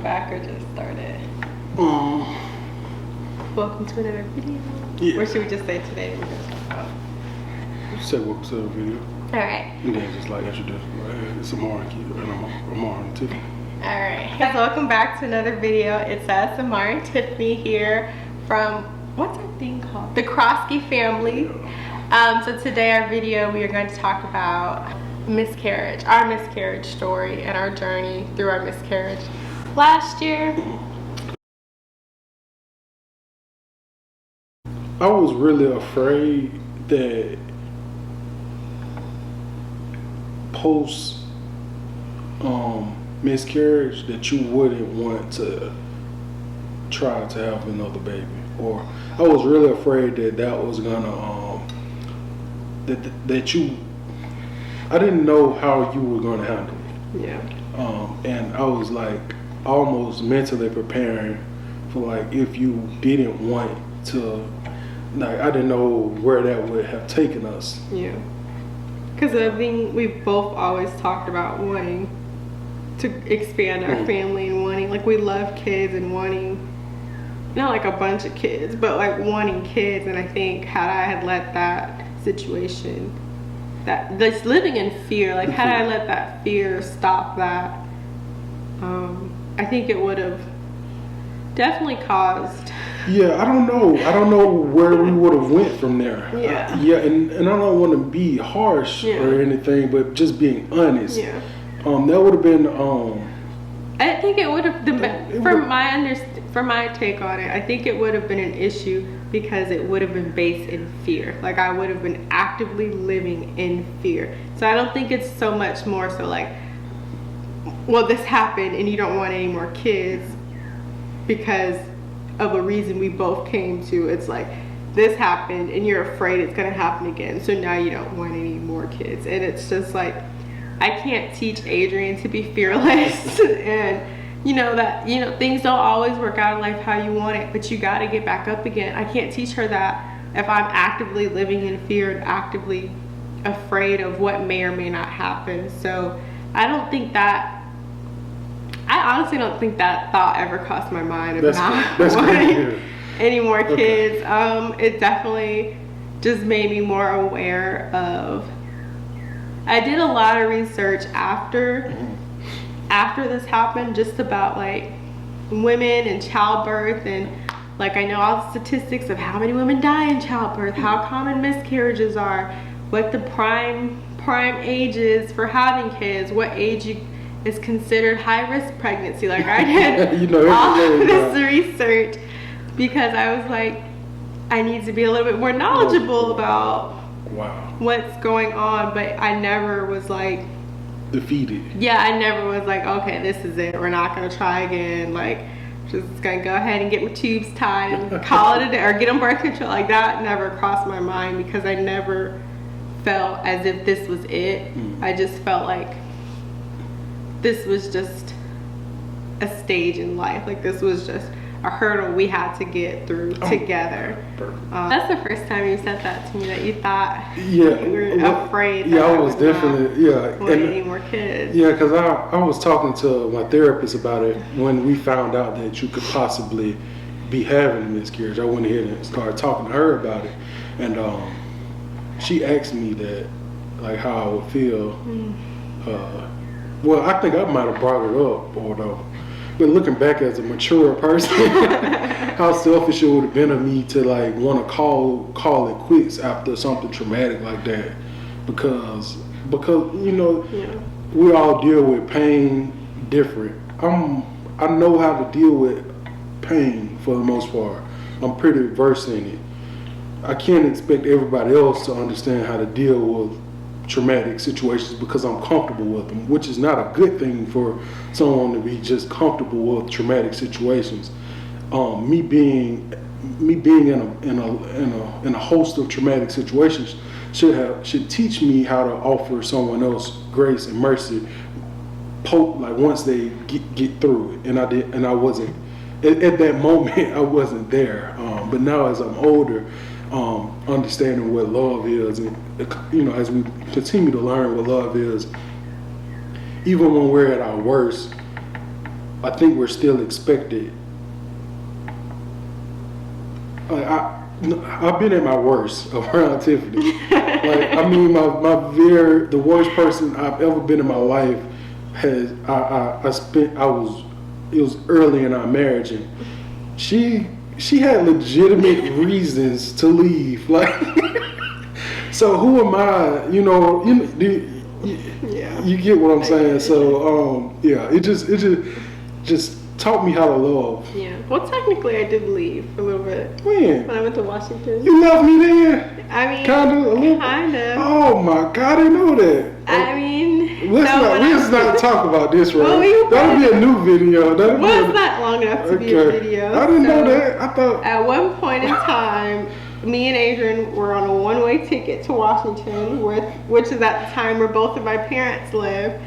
back or just started? Welcome to another video. Yeah. Or should we just say today we're going to talk about? Say welcome to the video. Alright. And then just like introduce it's Amar and Kid, and I'm Amar and Tiffany. Alright. Guys, welcome back to another video. It's us, Amar and Tiffany here from, what's our thing called? The Krosky family. So today our video we are going to talk about miscarriage, our miscarriage story and our journey through our miscarriage last year. I was really afraid that post miscarriage that you wouldn't want to try to have another baby, or I was really afraid that that was gonna that you, I didn't know how you were gonna handle it. Yeah. And I was like almost mentally preparing for like if you didn't want to, like I didn't know where that would have taken us. Yeah. Because I think we've both always talked about wanting to expand our family and wanting, like we love kids and wanting, not like a bunch of kids, but like wanting kids. And I think had I had let that situation, that's living in fear, like had I let that fear stop that, I think it would have definitely caused. Yeah, I don't know where we would have went from there. Yeah. Yeah, and I don't want to be harsh or anything, but just being honest. Yeah. That would have been. I think it would have been, from my take on it, I think it would have been an issue because it would have been based in fear. Like I would have been actively living in fear. So I don't think it's so much more so like, well, this happened and you don't want any more kids because of a reason we both came to. It's like, this happened and you're afraid it's gonna happen again, so now you don't want any more kids. And it's just like, I can't teach Adrian to be fearless and things don't always work out in life how you want it, but you got to get back up again. I can't teach her that if I'm actively living in fear and actively afraid of what may or may not happen. So I honestly don't think that thought ever crossed my mind of not wanting any more kids. It definitely just made me more aware of, I did a lot of research after this happened, just about like women and childbirth, and like I know all the statistics of how many women die in childbirth, how common miscarriages are, what the prime age is for having kids, what age is considered high risk pregnancy. Like I did all this research because I was like, I need to be a little bit more knowledgeable about what's going on, but I never was like defeated. Yeah, I never was like, okay, this is it, we're not gonna try again, like just gonna go ahead and get my tubes tied and call it a day, or get on birth control. Like that never crossed my mind because I never felt as if this was it. I just felt like this was just a stage in life, like this was just a hurdle we had to get through together. That's the first time you said that to me, that you thought you were afraid that I was definitely any more kids. Yeah, because I was talking to my therapist about it when we found out that you could possibly be having a miscarriage. I went ahead and started talking to her about it, and she asked me that, like how I would feel. Well, I think I might have brought it up, although. But looking back as a mature person, how selfish it would have been of me to like want to call it quits after something traumatic like that, because we all deal with pain different. I know how to deal with pain for the most part. I'm pretty versed in it. I can't expect everybody else to understand how to deal with traumatic situations because I'm comfortable with them, which is not a good thing for someone to be just comfortable with traumatic situations. Me being in a host of traumatic situations should teach me how to offer someone else grace and mercy, like once they get through it. And I wasn't at that moment. I wasn't there. But now as I'm older, understanding what love is, and as we continue to learn what love is, even when we're at our worst, I think we're still expected. Like I've been at my worst around Tiffany. Like, I mean, the worst person I've ever been in my life it was early in our marriage, and she had legitimate reasons to leave. Like, so who am I? You get what I'm saying. So yeah, it just taught me how to love. Yeah. Well, technically, I did leave for a little bit. When I went to Washington. You left me there. I mean, kind of. Oh my God, I didn't know that. I mean, let's not talk about this, right? Well, that'll be a new video. It's not long enough to be a video. I didn't know that. I thought at one point in time, me and Adrian were on a one-way ticket to Washington, which is at the time where both of my parents lived.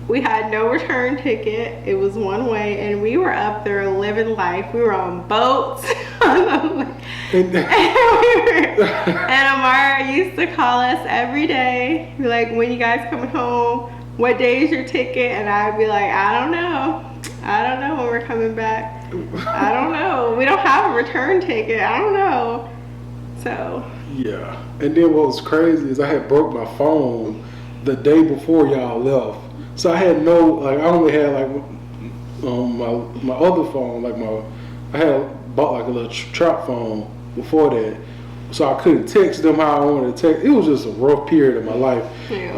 We had no return ticket. It was one way, and we were up there living life. We were on boats. and Amara used to call us every day, be like, when you guys coming home? What day is your ticket? And I'd be like, I don't know when we're coming back. I don't know. We don't have a return ticket. I don't know. So. Yeah. And then what was crazy is I had broke my phone the day before y'all left. So I had I only had my other phone, I had bought like a little trap phone before that. So I couldn't text them how I wanted to text. It was just a rough period of my life. Yeah.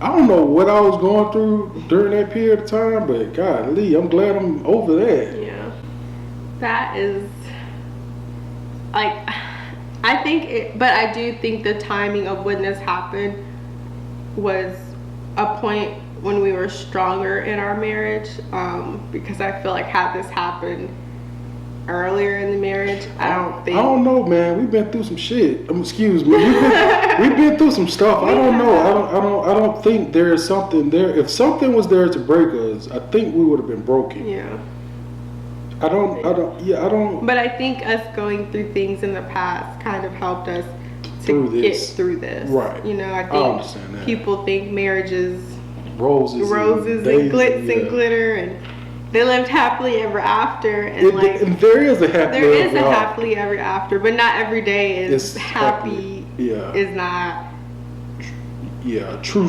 I don't know what I was going through during that period of time, but golly, I'm glad I'm over that. Yeah. That is, I do think the timing of when this happened was a point when we were stronger in our marriage, because I feel like had this happened earlier in the marriage, I don't know, man. We've been through some shit. Excuse me. We've been through some stuff. I don't know. I don't think there is something there. If something was there to break us, I think we would have been broken. Yeah. I don't. But I think us going through things in the past kind of helped us to get through this. Right. I think people think marriage is roses and glitz and glitter, and they lived happily ever after. And and there is a happily ever after, but not every day is happy. Yeah. Is not. Yeah. True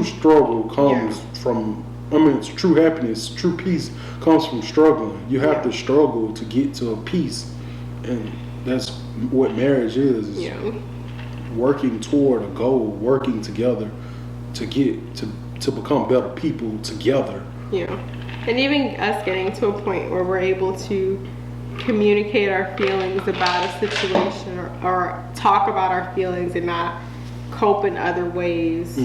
struggle comes from. It's true happiness, true peace comes from struggling. You have to struggle to get to a peace, and that's what marriage is. Working toward a goal, working together to become better people together. Yeah. And even us getting to a point where we're able to communicate our feelings about a situation, or talk about our feelings and not cope in other ways.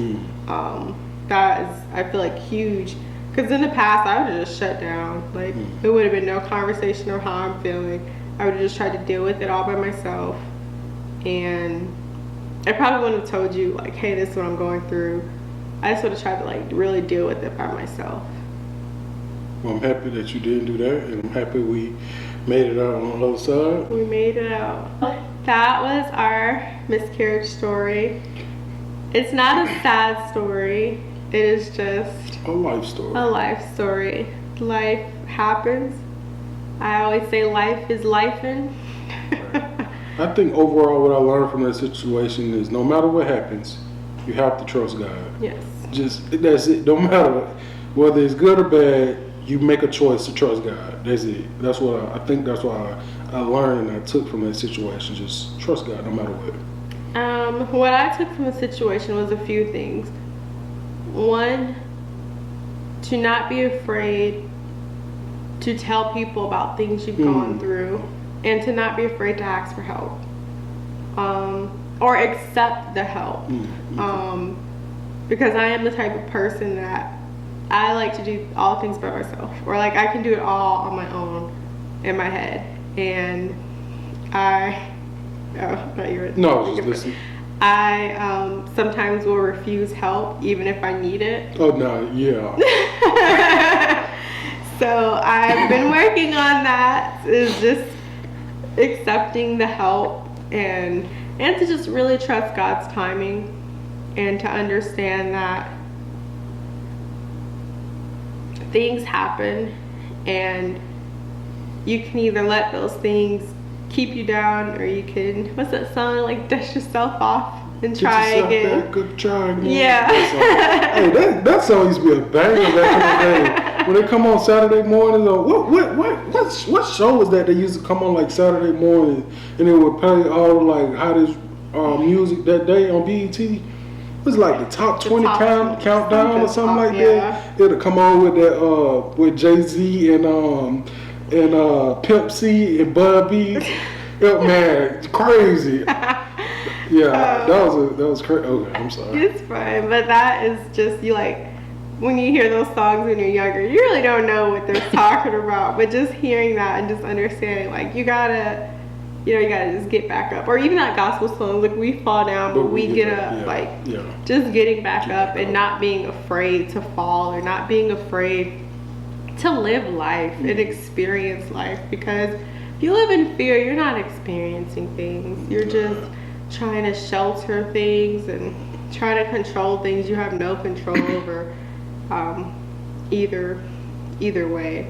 That is, I feel like, huge. Because in the past, I would have just shut down. There would have been no conversation of how I'm feeling. I would have just tried to deal with it all by myself. And I probably wouldn't have told you, hey, this is what I'm going through. I just would have tried to, really deal with it by myself. Well, I'm happy that you didn't do that, and I'm happy we made it out on the other side. We made it out. That was our miscarriage story. It's not a sad story. It is just a life story. Life happens. I always say life is lifing. Right. I think overall what I learned from that situation is no matter what happens, you have to trust God. Yes. That's it. No matter whether it's good or bad, you make a choice to trust God. That's it. That's what I think. That's what I learned and I took from that situation. Just trust God no matter what. What I took from the situation was a few things. One, to not be afraid to tell people about things you've gone through, and to not be afraid to ask for help, or accept the help. Because I am the type of person that I like to do all things by myself, or I can do it all on my own in my head. And I sometimes will refuse help even if I need it. Oh no, yeah. So I've been working on that, is just accepting the help and to just really trust God's timing, and to understand that things happen and you can either let those things keep you down, or you can, what's that song, like dust yourself off and try again. Good try again. Yeah. Hey, that song used to be a banger back in the day. When they come on Saturday mornings, what show was that they used to come on like Saturday morning, and they would play all like hottest music that day on BET? It was like the top 20 countdown or something like that. It'll come on with that with Jay-Z and Pimp C and Bud B. Man, it's crazy. Yeah, that was crazy. Okay, I'm sorry. It's fine, but that is just, you like, when you hear those songs when you're younger, you really don't know what they're talking about, but just hearing that and just understanding, like, you gotta just get back up. Or even that gospel song, like, we fall down, but we get up. Just getting back up and not being afraid to fall, or not being afraid to live life and experience life. Because if you live in fear, you're not experiencing things. You're just trying to shelter things and try to control things you have no control over, either way.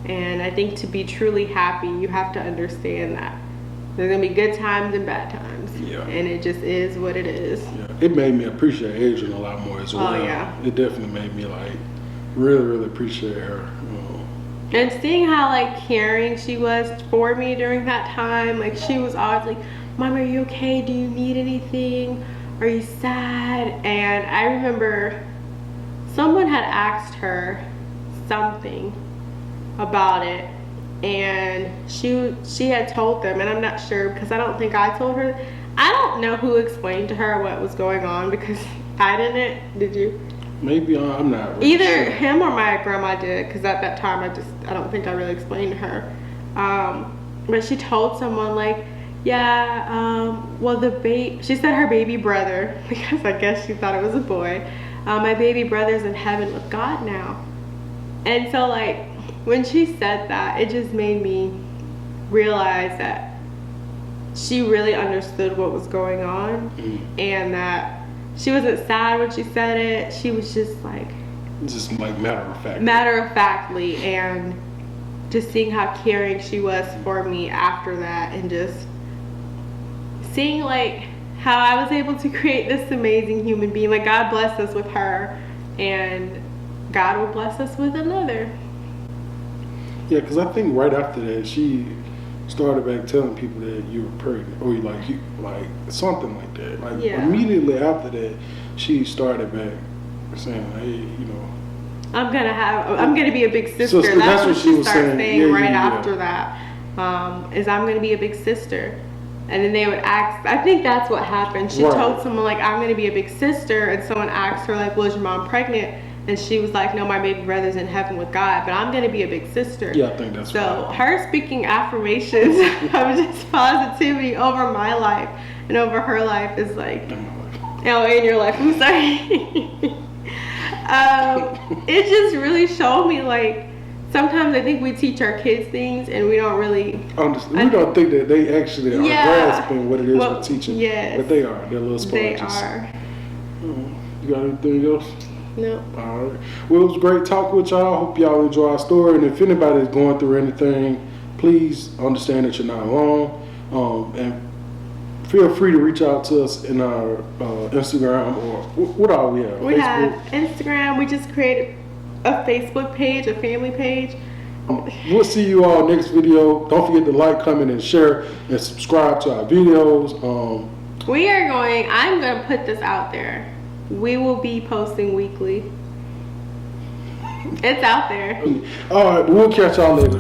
And I think to be truly happy, you have to understand that there's gonna be good times and bad times. And it just is what it is. It made me appreciate Adrian a lot more as well. It definitely made me like really appreciate her. And seeing how like caring she was for me during that time, like she was always like, Mom, are you okay? Do you need anything? Are you sad? And I remember someone had asked her something about it, and she had told them, and I'm not sure because I don't think I told her. I don't know who explained to her what was going on, because I didn't. Did you? Maybe I'm not really either sure. Him or my grandma did, because at that time I don't think I really explained to her. But she told someone like, well, she said her baby brother, because I guess she thought it was a boy, my baby brother's in heaven with God now. And so like when she said that, it just made me realize that she really understood what was going on, and that she wasn't sad when she said it. She was just like matter of factly, and just seeing how caring she was for me after that, and just seeing like how I was able to create this amazing human being. Like, God blessed us with her, and God will bless us with another. Yeah, because I think right after that, she started back telling people that you were pregnant, or like something like that. Like immediately after that, she started back saying, "Hey, I'm gonna be a big sister." So that's what she started saying right after that. Is I'm gonna be a big sister. And then they would ask, I think that's what happened. She told someone like, I'm gonna be a big sister, and someone asked her like, well, is your mom pregnant? And she was like, no, my baby brother's in heaven with God, but I'm gonna be a big sister. Yeah, I think that's so. Her speaking affirmations of just positivity over my life and over her life is like, in your life, I'm sorry. It just really showed me like, sometimes I think we teach our kids things and we don't really understand. We don't think that they actually are grasping what it is we're teaching. Yes. But they are. They're little sponges. They are. You got anything else? No. All right. Well, it was great talking with y'all. Hope y'all enjoy our story. And if anybody is going through anything, please understand that you're not alone. And feel free to reach out to us in our Instagram, or what all we have? We have Instagram. We just created a Facebook page, a family page. We'll see you all next video. Don't forget to like, comment, and share, and subscribe to our videos. I'm going to put this out there. We will be posting weekly. It's out there. All right, we'll catch y'all later.